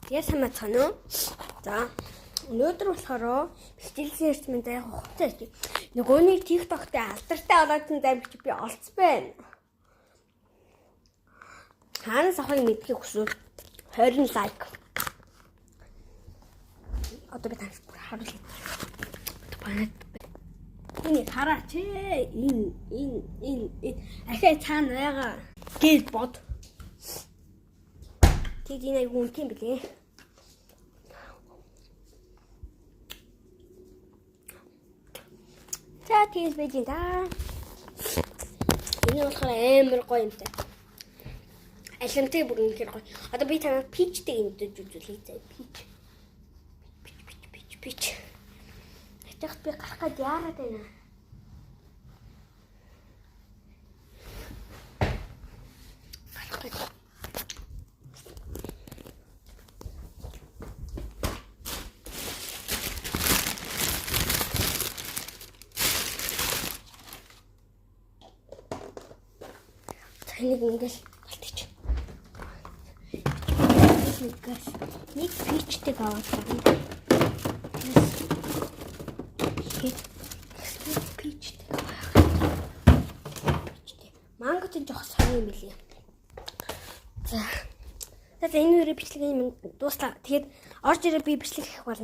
Тэгээд самацхан уу. За өнөөдөр болохоор бэлтгэлийн эрчмэнд яг хугацаа чи. Нөгөөний TikTok-т алдартай олоодсон дамжиж би олцсон байна. Хаанаас авахыг мэдхийг хүсвэл 20 лайк. Одоо би танаас бүр харуулъя. Банат. Энийг хараач ээ. Энэ ахаа цаана байгаа. Гээд бод. Тэг энэ юу юм бэ? За тийс байж та. Энэ болохоор амар гоё юмтай. Алимтай бүр үнэхээр гоё. Одоо би танаа пичтэй юмдэж үзүүлье заа. Пич. Тэгт би гарах гээд яарад байна. Гарах гээд. Тэнийг ингээл алтчих. Нэг пичтэй аваад байгаа. Пичтэй. Мангот энэ жоох сайн юм билий. За. Тэгээд энэ үрээ бичлэгийн дуустаа. Тэгээд орж ирээ би бичлэг хийх болно.